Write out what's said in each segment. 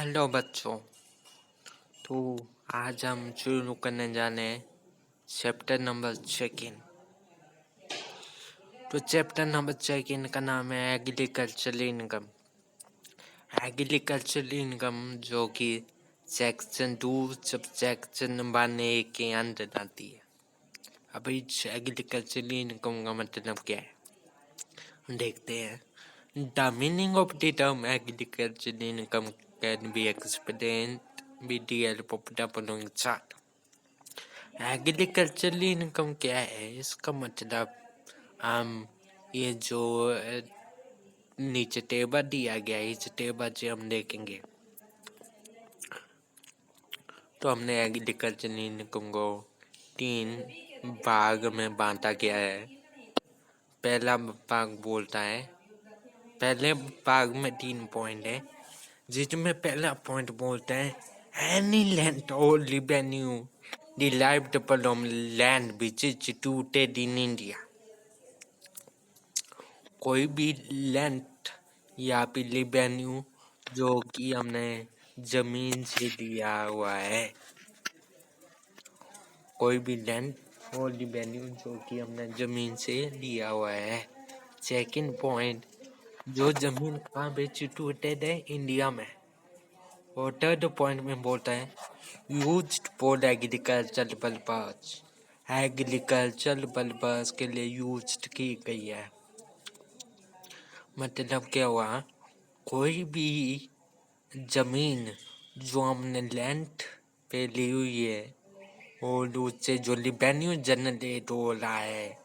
Hello बच्चों। तो आज हम शुरू करने जाने हैं चैप्टर नंबर सेकेंड। तो चैप्टर नंबर सेकेंड का नाम है एग्रीकल्चरल इनकम। एग्रीकल्चरल इनकम जो कि सेक्शन 2 सब सेक्शन 1 के अंदर आती है। अब इस एग्रीकल्चरल इनकम का मतलब क्या है देखते हैं। The meaning of the term agricultural income can be explained with the help of the following chart। Agricultural income क्या है, इसका मतलब हम ये जो नीचे टेबल दिया गया है इस टेबल से हम देखेंगे। तो हमने एग्रीकल्चरल इनकम को 3 भाग में बांटा गया है। पहला भाग बोलता है, पहले भाग में 3 पॉइंट है, जिसमें पहला पॉइंट बोलता है एनी लैंड और revenue derived from land which is situated in India। कोई भी लैंड या फिर रेवेन्यू जो कि हमने जमीन से लिया हुआ है, कोई भी लैंड और रेवेन्यू जो कि हमने जमीन से लिया हुआ है। सेकंड पॉइंट, जो जमीन कहाँ पे सिचुएटेड है, इंडिया में। और थर्ड पॉइंट में बोलता है used for agriculture purpose, agriculture purpose के लिए यूज्ड की गई है। मतलब क्या हुआ, कोई भी जमीन जो हमने लैंड पे ली हुई है और उससे जो रेवेन्यू जनरेट हो रहा है,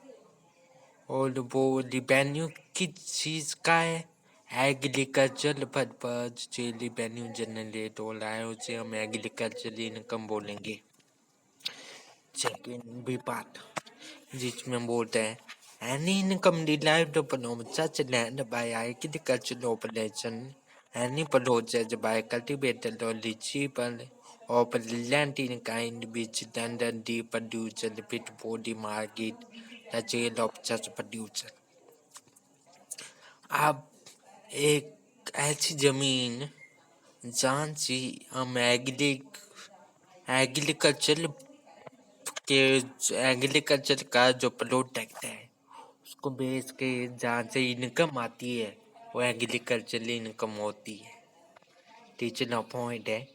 और वो रेवेन्यू किस चीज़ का है, एग्रीकल्चर पर्पज से रेवेन्यू जनरेट हो रहा है, उसे हम एग्रीकल्चर इनकम बोलेंगे। सेकेंड बी पार्ट, जिसमें बोलते हैं any income derived from such land by agricultural operation, any process by cultivated or leachable of land in kind which then the producer fit for the market, the sale of such producer। अब एक ऐसी जमीन जहाँ से हम agriculture के agriculture का जो प्रोडक्ट है उसको बेच के जहाँ से इनकम आती है वो एग्रीकल्चर इनकम होती है। तीसरा पॉइंट है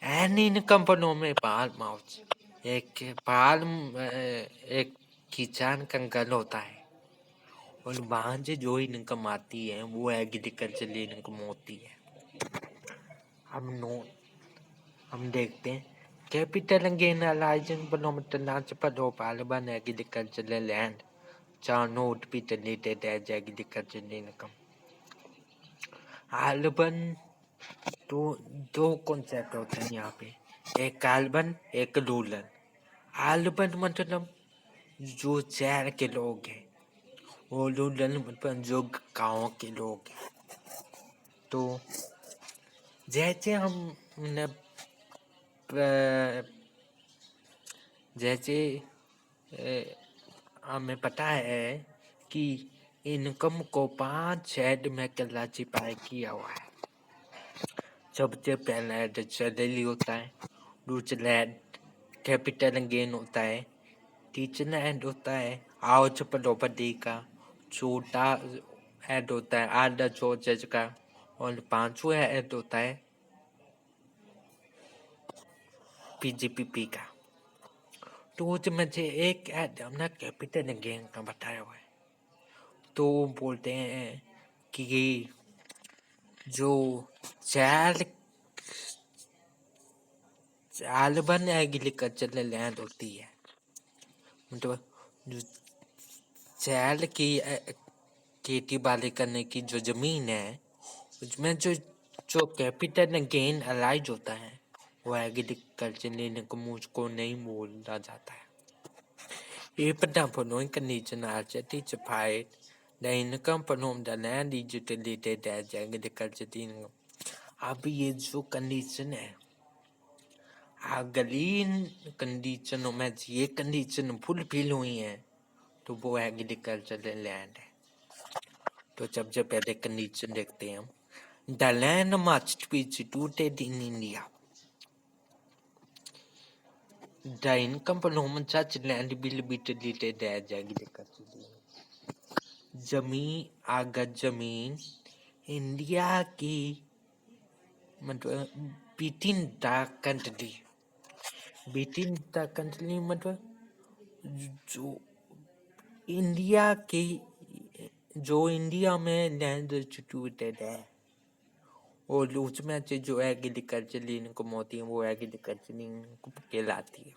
an income from a farm house. एक किसान का घर होता है और वहाँ से जो इनकम आती है वो एग्रीकल्चर इनकम होती है। हम देखते हैं capital gain arising from transfer of urban agricultural land shall not be treated as agricultural income। Urban तो दो कॉन्सेप्ट होते हैं यहाँ पे, एक अर्बन एक रूरल। अर्बन मतलब जो शहर के लोग हैं और रूरल मतलब जो गाँव के लोग हैं। तो जैसे हमने जैसे हमें पता है कि इनकम को 5 हेड में क्लासिफाई किया हुआ है। सबसे पहला हेड सैलरी होता है, दूसरा हेड कैपिटल गेन होता है, तीसरा हेड होता है हाउस प्रॉपर्टी का, छोटा हेड होता है अदर सोर्सेज का, और पांचवा हेड होता है पीजीपीपी का। तो उसमें से एक हेड हमने कैपिटल गेन का बताया हुआ है। तो बोलते हैं कि जो अर्बन एग्रीकल्चरल लैंड होती है, मतलब जो शहर की खेती बाड़ी करने की जो जमीन है उसमें जो जो कैपिटल गेन अराइज होता है वो एग्रीकल्चर इनकम उसको नहीं बोला जाता है। If the following conditions are satisfied, the income from the land is treated as agricultural income। अब ये जो कंडीशन है, अगर इन कंडीशनों में ये कंडीशन फुलफिल हुई है तो वो एग्रीकल्चरल लैंड है। तो सबसे पहले कंडीशन देखते हैं हम, The land must be situated in India. The income from such land will be treated as agricultural. जमीन इंडिया की मतलब बिटिन द कंट्री मतलब जो इंडिया की जो इंडिया में लैंड सिचुएटेड है और उसमें से जो एग्रीकल्चर इनकम होती है वो एग्रीकल्चर इनकम कहलाती है।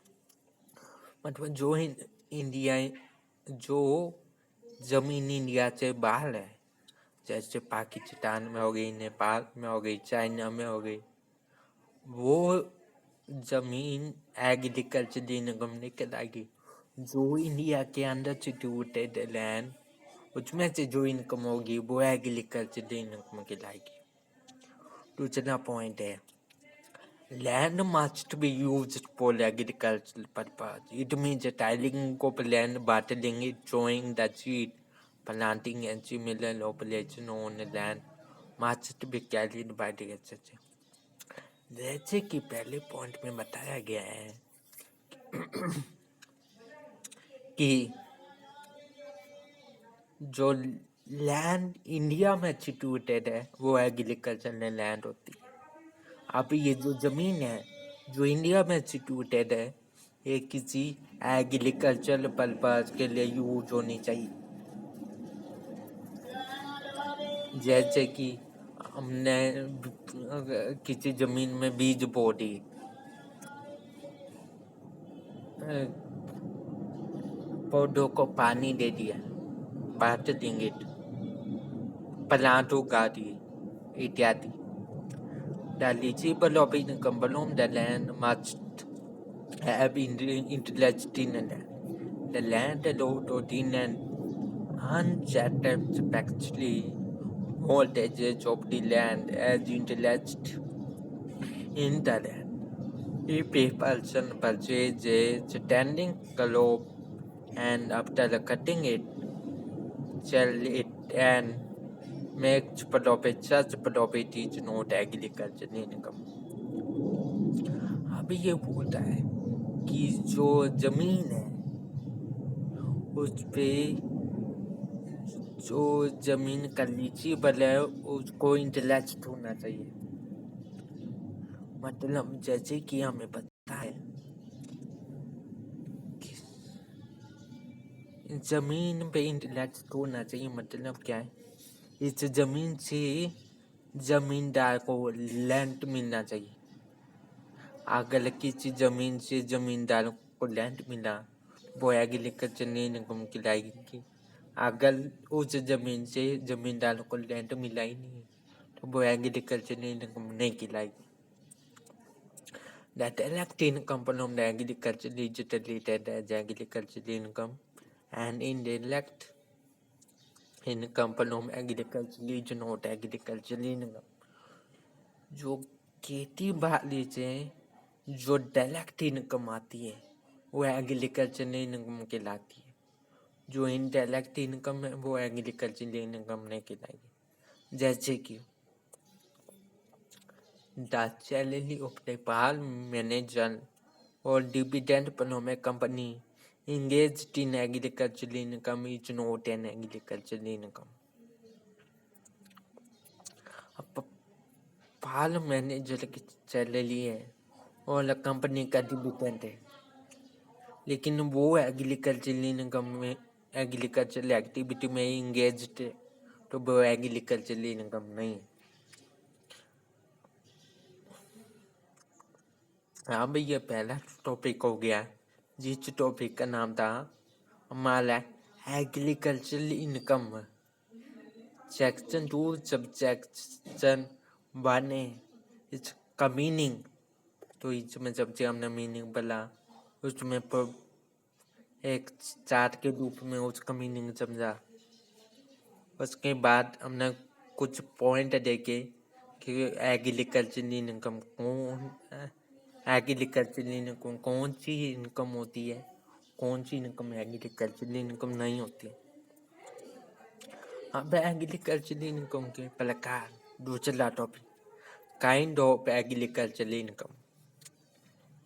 मतलब जो इंडिया जो जमीन इंडिया से बाहर है, जैसे पाकिस्तान में हो गई, नेपाल में हो गई, चाइना में हो गई, वो जमीन एग्रीकल्चर इनकम नहीं कहलाएगी। जो इंडिया के अंदर सिचुएटेड लैंड उसमें से जो इनकम होगी वो एग्रीकल्चर इनकम कहलाएगी। दूसरा पॉइंट है land must be used for agriculture purpose. It means tiling of land, bottling it, sowing the seed, planting and similar operation on land must be carried by the agriculture। जैसे कि पहले point में बताया गया है कि जो लैंड इंडिया में सिचुएटेड है वो एग्रीकल्चरल लैंड होती है। अब ये जो जमीन है जो इंडिया में सिचुएटेड है ये किसी एग्रीकल्चरल पर्पज के लिए यूज होनी चाहिए। जैसे कि हमने किसी जमीन में बीज बो दी, पौधों को पानी दे दिया, वाटर देंगे, प्लांट उगा दिए इत्यादि। The legible of income from the land must have interest in the land. The land allowed in an unsatisfactory mortgage of the land as interest in the land. If a person purchases a standing crop and after cutting it, sell it and makes profit, such profit is not agricultural income। अभी ये बोलता है कि जो जमीन है उस पे जो जमीन का लीजिबल है उसको इंटरेस्ट होना चाहिए। मतलब जैसे कि हमें पता है कि जमीन पे इंटरेस्ट होना चाहिए। मतलब क्या है, इस जमीन से जमींदार को लैंड मिलना चाहिए। अगर किसी जमीन से जमींदार को लैंड मिला वो एग्रीकल्चर इनकम कहलाएगी। अगर उस जमीन से जमींदार को लैंड मिला ही नहीं तो वो एग्रीकल्चर इनकम नहीं कहलाएगी। The direct income from the agriculture is treated as agricultural income and indirect income from agriculture is not agricultural income। जो खेती बाड़ी से जो डायरेक्ट इनकम आती है वो एग्रीकल्चर इनकम कहलाती है। जो इनडायरेक्ट इनकम है वो एग्रीकल्चर इनकम नहीं कहलाएगी। जैसे कि the salary of the farm manager or dividend from a company engaged in agricultural income is not an agricultural income। अब फार्म मैनेजर की सैलरी है और कंपनी का डिविडेंड है, लेकिन वो एग्रीकल्चर इनकम में एग्रीकल्चर एक्टिविटी में इंगेज्ड है तो वो एग्रीकल्चर इनकम नहीं है। हाँ भाई, ये पहला टॉपिक हो गया जिस टॉपिक का नाम था हमारा एग्रीकल्चर इनकम। सेक्शन 2 सबसेक्शन 1 है इसका मीनिंग। तो इसमें सबसे हमने मीनिंग बोला, उसमें एक चार्ट के रूप में उसका मीनिंग समझा। उसके बाद हमने कुछ पॉइंट देखे कि एग्रीकल्चर इनकम कौन सी इनकम होती है, कौन सी इनकम एग्रीकल्चर इनकम नहीं होती। अब एग्रीकल्चर इनकम के प्रकार दूसरा topic, kind of agricultural income.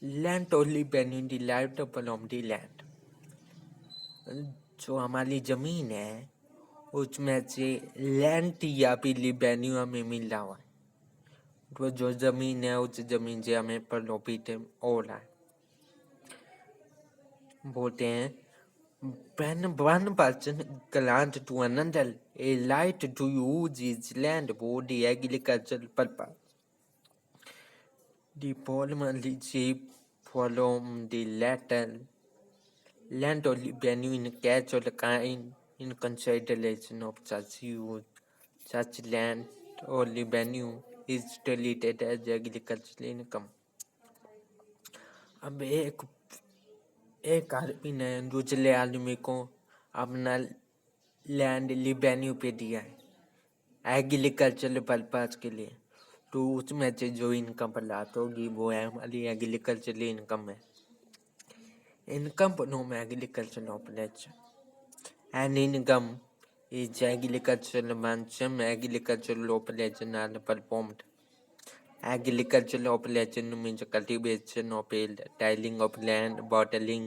Land only benefit the life from the land. जो हमारी जमीन है उसमें से लैंड या फिर रेवेन्यू हमें मिल रहा है। तो जो जमीन है उस जमीन से हमें प्रॉफिट हो रहा है। बोलते हैं when one person grant to another a right to use his land for the agricultural purpose, the former receive from the latter land or revenue in cash or kind in consideration of such use. Such land or revenue is treated as agricultural income. अब एक आदमी ने दूसरे आदमी को अपना land revenue पे दिया है एग्रीकल्चरल पर्पज के लिए, तो उसमें से जो इनकम प्राप्त होगी वो है हमारी एग्रीकल्चरल इनकम है। Income from agricultural operation and income is agricultural function agricultural operation are performed. Agricultural operation means cultivation of field, tilling of land, bottling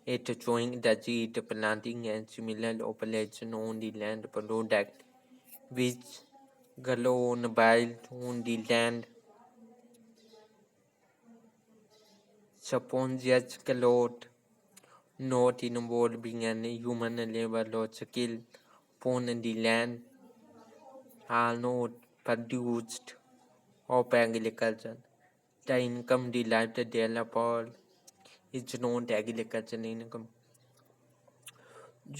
it, sowing the seed, planting and similar operation on the land product which grown wild on the land. Spontaneous growth not involving any human labor or skill upon the land are not produced of agriculture. The income derived thereupon is not agricultural income।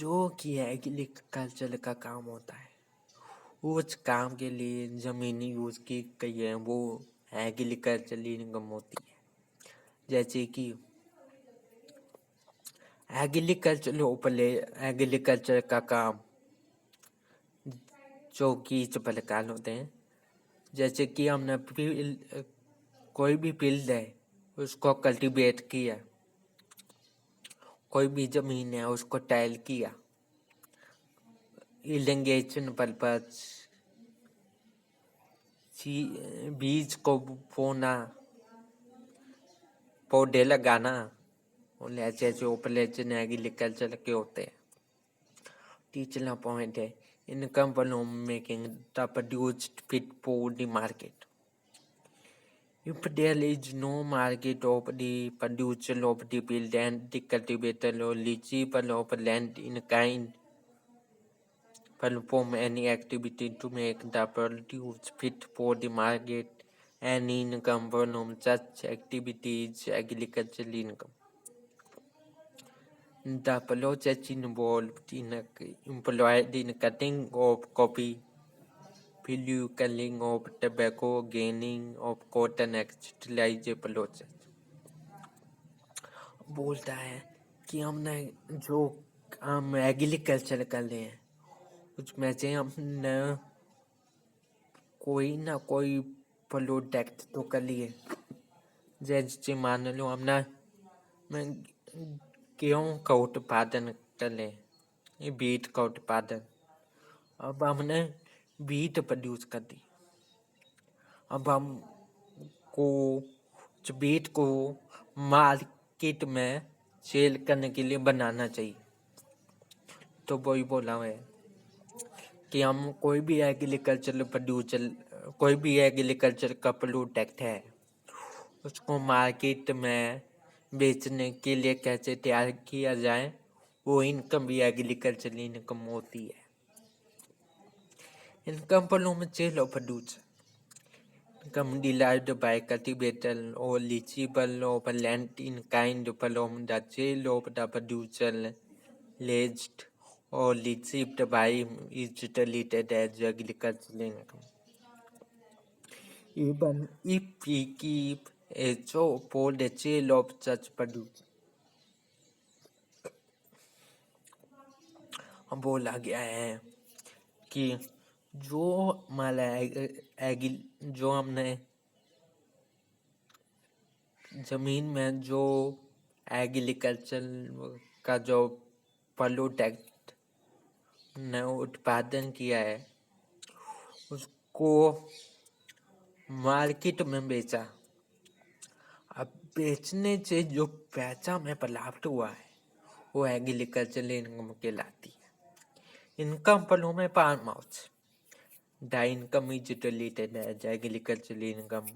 जो कि agriculture का काम होता है उस काम के लिए जमीनी यूज की गई है वो एग्रीकल्चरल इनकम होती है। जैसे कि एग्रीकल्चर का काम जो कि इस प्रकार होते हैं। जैसे कि हमने कोई भी फील्ड है उसको कल्टीवेट किया, कोई भी जमीन है उसको टाइल किया, इरिगेशन पर्पज, बीज को बोना, पौधे लगाना, और ऐसे ऐसे ऑपरेशन एग्रीकल्चर के होते हैं। तीसरा पॉइंट है income from making the produced fit for the market. If there is no market of the producer of the field and the cultivator or receiver of land in kind perform any activity to make the produce fit for the market, and income from such activity is agricultural income. The process involved employed in cutting of coffee, culling of tobacco, gaining of cotton, etc. is a process। बोलता है कि हमने जो हम agriculture कर रहे हैं उसमें से हमने कोई ना कोई प्रोडक्ट तो कर लिए। जैसे मान लो हमने गेहूँ का उत्पादन कर ले, बीट का उत्पादन, अब हमने बीट प्रोड्यूस कर दी। अब हमको बीट को मार्केट में सेल करने के लिए बनाना चाहिए। तो वही बोला है कि हम कोई भी एग्रीकल्चर का प्रोडक्ट है उसको मार्केट में बेचने के लिए कैसे तैयार किया जाए, वो इनकम भी एग्रीकल्चर इनकम होती है। Income from sale of produce income derived by cultivator or leachable of land in kind from the sale of the producer leased or received by him is treated as agricultural income, even if he keep a shop for the sale of such produce। अब बोला गया है कि जो हमारा जो हमने जमीन में जो एग्रीकल्चर का जो प्रोडक्ट ने उत्पादन किया है को मार्केट में बेचा। अब बेचने से जो पैसा में प्राप्त हुआ है वो एग्रीकल्चरल इनकम कहलाती है। इनकम फ्लो में farm house the income is related as agricultural income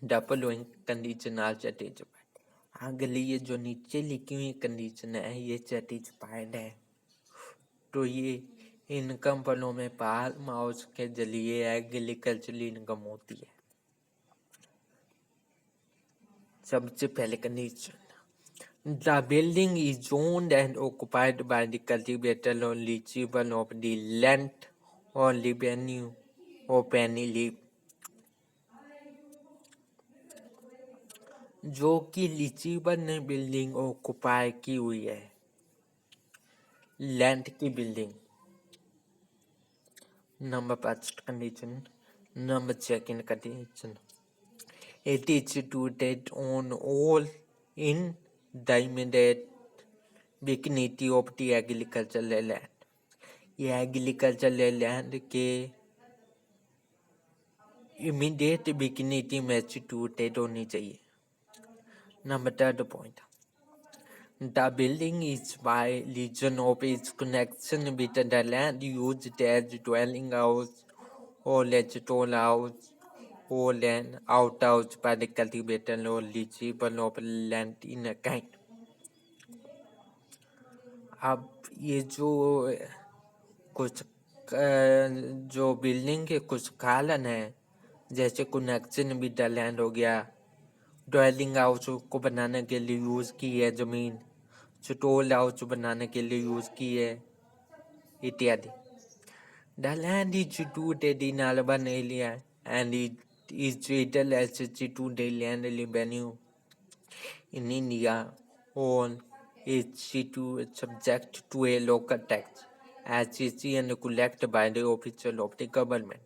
the following condition are satisfied. अगली ये जो नीचे लिखी हुई कंडीशन है ये सेटिस्फाइड है तो ये इनकम फ्लो में फार्म हाउस के जरिए एग्रीकल्चरल इनकम होती है। सबसे पहले condition, the building is owned and occupied by the cultivator or leaseable of the land or revenue of any leaf, जो कि लीचीबल ने बिल्डिंग ऑक्युपाई की हुई है, लैंड की building. Number first condition. Number second condition, it is situated on all in the immediate vicinity of the agricultural land। ये agricultural land के immediate vicinity में सिचुएटेड होनी चाहिए। Number third point, the building is by reason of its connection with the land used as dwelling house और store house और land out house by the cultivator और leachable of land in a kind. अब ये जो कुछ जो building के कुछ कारण है, जैसे कनेक्शन विद द लैंड हो गया, ड्वेलिंग हाउस को बनाने के लिए यूज की है जमीन, स्टोर हाउस बनाने के लिए यूज की है, इत्यादि। The land is situated in urban area and it is treated as situated land revenue in India और is subject to a local tax as is and collected by the official of the government।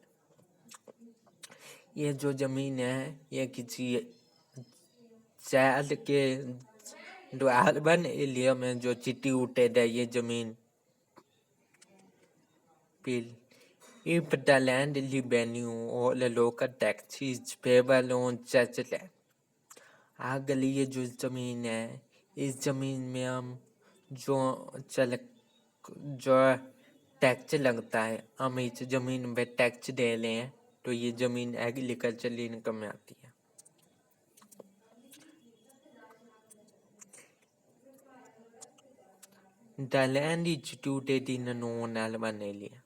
ये जो जमीन है ये किसी शहर के जो अर्बन एरिया में जो सिचुएटेड है ये जमीन, फिर if the land revenue or the local tax is payable on such land। अगली ये जो जमीन है इस जमीन में हम जो टैक्स लगता है हम इस जमीन पे टैक्स दे रहे हैं तो ये जमीन एग्रीकल्चरल इनकम में आती है। The land is situated in a non-urban area।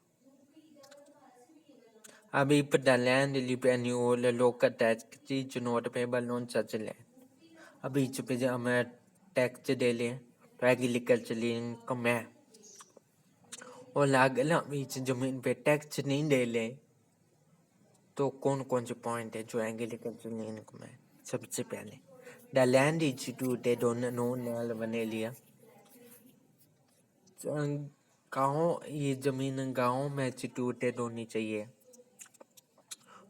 अब if the land revenue or the local tax is not payable on such land, अब इस पे जो हमें टैक्स दे लें तो एग्रीकल्चरल इनकम है, और अगर हम इस जमीन पे टैक्स नहीं दे लें तो कौन कौन से पॉइंट है जो एग्रीकल्चरल इनकम है। सबसे पहले, the land is situated on non-urban area. गाँव, ये जमीन गाँव में सिचुएटेड होनी चाहिए।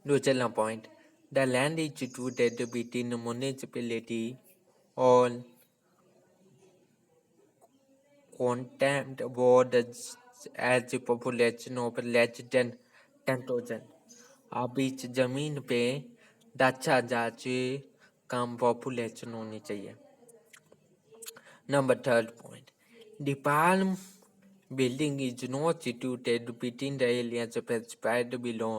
दूसरा point, the land is situated between municipality और contempt borders as a population of less than 10,000। अब इस जमीन पे 10,000 से कम पॉपुलेशन होनी चाहिए। Number third point, the farm building is not situated between the area specified below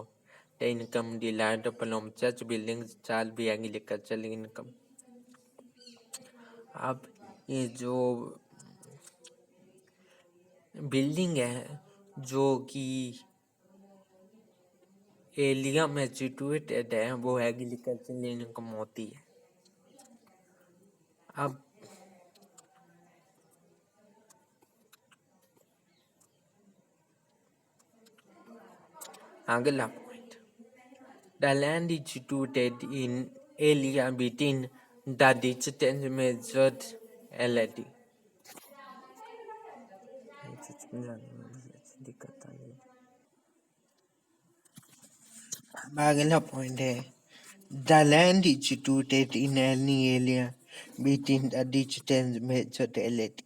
the income derived from such buildings shall be agricultural income। अब ये जो बिल्डिंग है जो कि एरिया में सिचुएटेड है वो एग्रीकल्चरल इनकम होती है। अब अगला point, the land is situated in area between the distance measured LD. अगला पॉइंट है, the land is situated in any area between the distance measured LD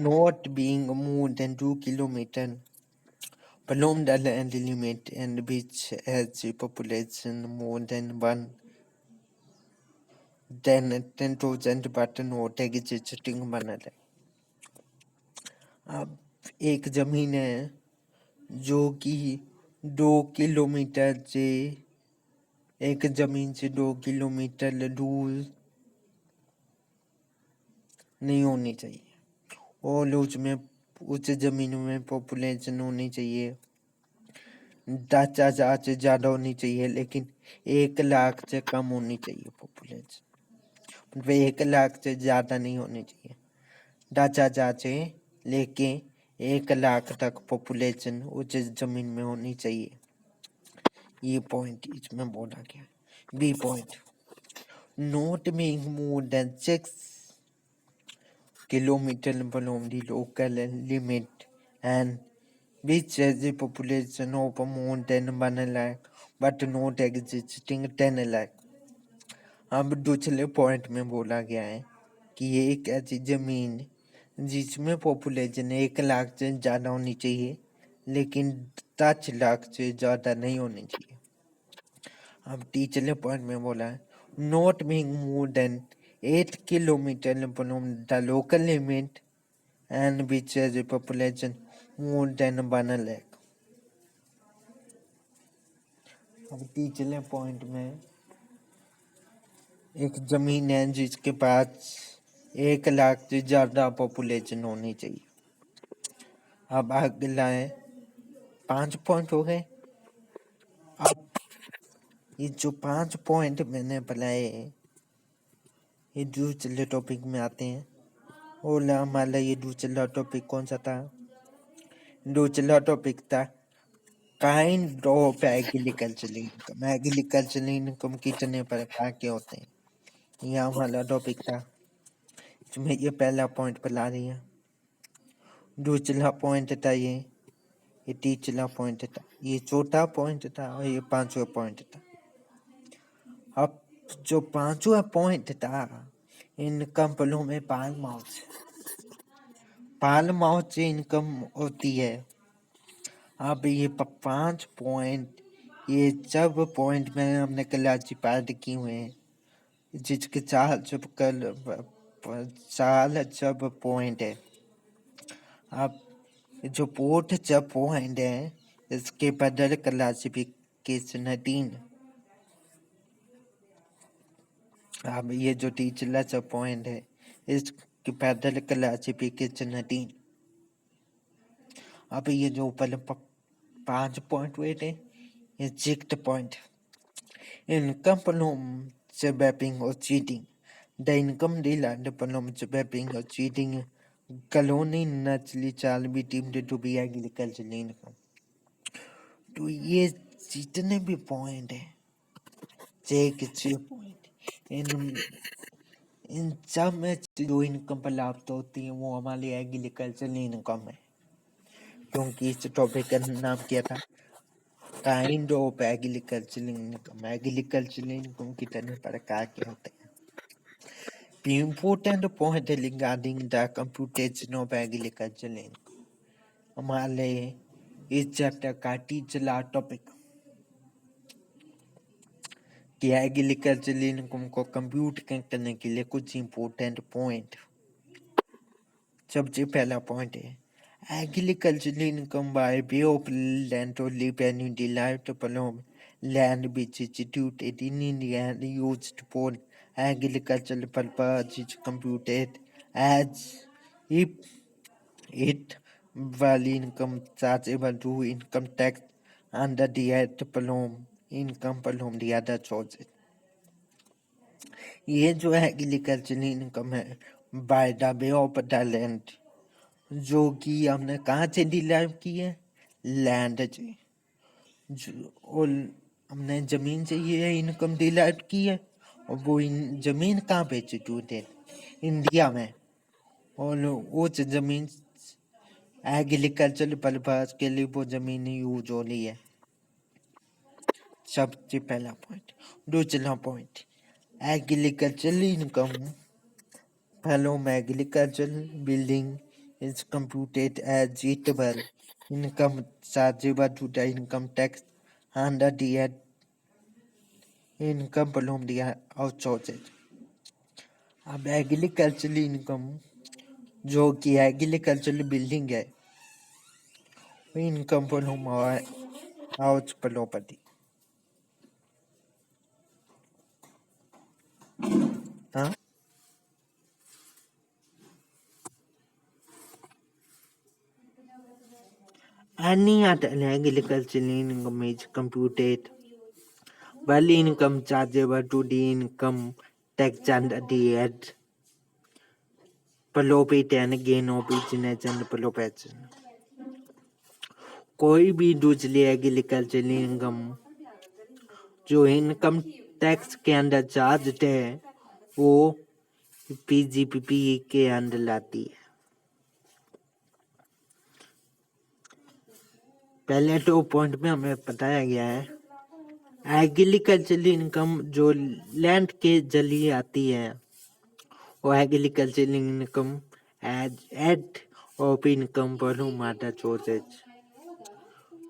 not being more than 2 kilometers Along the land limit and which has a population more than 10,000 but no existing बनल है। अब एक जमीन है जो कि 2 kilometre से एक जमीन से 2 किलोमीटर दूर नहीं होनी चाहिए और उसमें उस जमीन में पॉपुलेशन होनी चाहिए 10,000 से ज़्यादा होनी चाहिए, लेकिन 1 लाख से कम होनी चाहिए पॉपुलेशन। मतलब 1 लाख से ज़्यादा नहीं होनी चाहिए, 10,000 से लेके 1 लाख तक पॉपुलेशन उस जमीन में होनी चाहिए। ये पॉइंट इसमें बोला गया। B point, not being more than 6 kilometer below the local limit and which has a population of more than 1 lakh but not existing 10 lakh। अब दूसरे पॉइंट में बोला गया है कि ये एक ऐसी जमीन जिसमें पॉपुलेशन 1 लाख से ज़्यादा होनी चाहिए, लेकिन 10 लाख से ज़्यादा नहीं होनी चाहिए। अब तीसरे पॉइंट में बोला है not being more then 8 kilometer from the local limit and which has a population more than 1 lakh। अब तीसरे पॉइंट में एक जमीन है जिसके पास 1 लाख से ज़्यादा पॉपुलेशन होनी चाहिए। अब अगला है 5 पॉइंट हो गए। अब ये जो 5 पॉइंट मैंने बताए ये दूसरे टॉपिक में आते हैं। और हमारा ये दूसरा टॉपिक कौन सा था? दूसरा टॉपिक था kind of agricultural income. Agricultural income कितने प्रकार के होते हैं, ये हमारा टॉपिक था। इसमें ये पहला पॉइंट बता रही है, दूसरा पॉइंट था ये तीसरा पॉइंट था, ये चौथा पॉइंट था और ये पांचवा पॉइंट था। अब जो पांचवा पॉइंट था इनकम फलों में पाल माउस से इनकम होती है। अब ये 5 पॉइंट ये सब पॉइंट में हमने क्लासिफाइड किए हुए हैं, जिसके साल सब पॉइंट है। अब जो पोर्ट सब पॉइंट है इसके बदल क्लासिफिकेशन है 3। अब ये जो तीसरा सब पॉइंट है इसके बदल क्लासिफिकेशन है 3। अब ये जो ऊपर 5 पॉइंट हुए थे ये 6 पॉइंट, इनकम फ्रॉम स्वैपिंग और cheating. The income derived from swapping or cheating colony naturally shall be deemed to be agricultural income। तो ये जितने भी पॉइंट है 6 पॉइंट, इन सब में जो इनकम प्राप्त होती है वो हमारी एग्रीकल्चरल इनकम है, क्योंकि इस टॉपिक का नाम क्या था? Kind of agricultural income. Agricultural income कितने प्रकार के होते हैं। The important point regarding the computation of agricultural income हमारे इस चैप्टर का तीसरा टॉपिक कि एग्रीकल्चरल इनकम को कंप्यूट करने के लिए कुछ इम्पोर्टेंट पॉइंट। सबसे पहला पॉइंट है agricultural income by way of land और revenue derived from land which is situated in India and used for agricultural purposes is computed as if it were income chargeable to income tax under the act from income from the other sources। ये जो agricultural income है by the way of the land, जो कि हमने कहाँ से derive की है? लैंड से। और हमने जमीन से ये इनकम डिराइव की है, और वो जमीन कहाँ पे सिचुएटेड? इंडिया में। और वो जमीन एग्रीकल्चर पर्पज के लिए वो जमीन यूज हो रही है। सबसे पहला पॉइंट। दूसरा point agricultural income from agricultural building is computed as eatable income chargeable to the income tax under the income belum the outsourced. अब एग्रीकल्चरल इनकम जो कि एग्रीकल्चरल बिल्डिंग है वो इनकम belum हाउस प्रॉपर्टी हाँ any other agricultural income is computed while income chargeable to the income tax under the profit and gain of business and profit. कोई भी दूसरी agricultural income जो income tax के अंदर charge है वो PGPP के अंदर लाती है। पहले तो पॉइंट में हमें बताया गया है एग्रीकल्चरल इनकम जो लैंड के जरिए आती है वो agricultural income head of income पर माता सोर्सेज।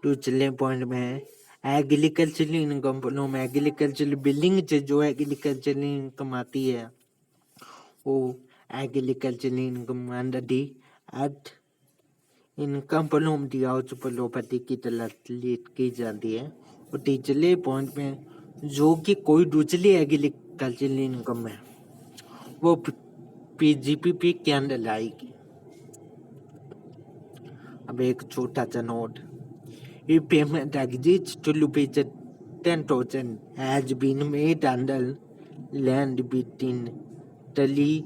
दूसरे पॉइंट में एग्रीकल्चरल इनकम पर एग्रीकल्चरल बिल्डिंग से जो एग्रीकल्चरल इनकम आती है वो agricultural income under the head income पर दिया प्रॉपर्टी की तलाश की जाती है। और तीसरे पॉइंट में जो कि कोई दूसरी एग्रीकल्चरल इनकम है वो पीजीपीपी के अंदर लाएगी। अब एक छोटा सा note if payment exceeds to rupees 10,000 has been made under land between Tally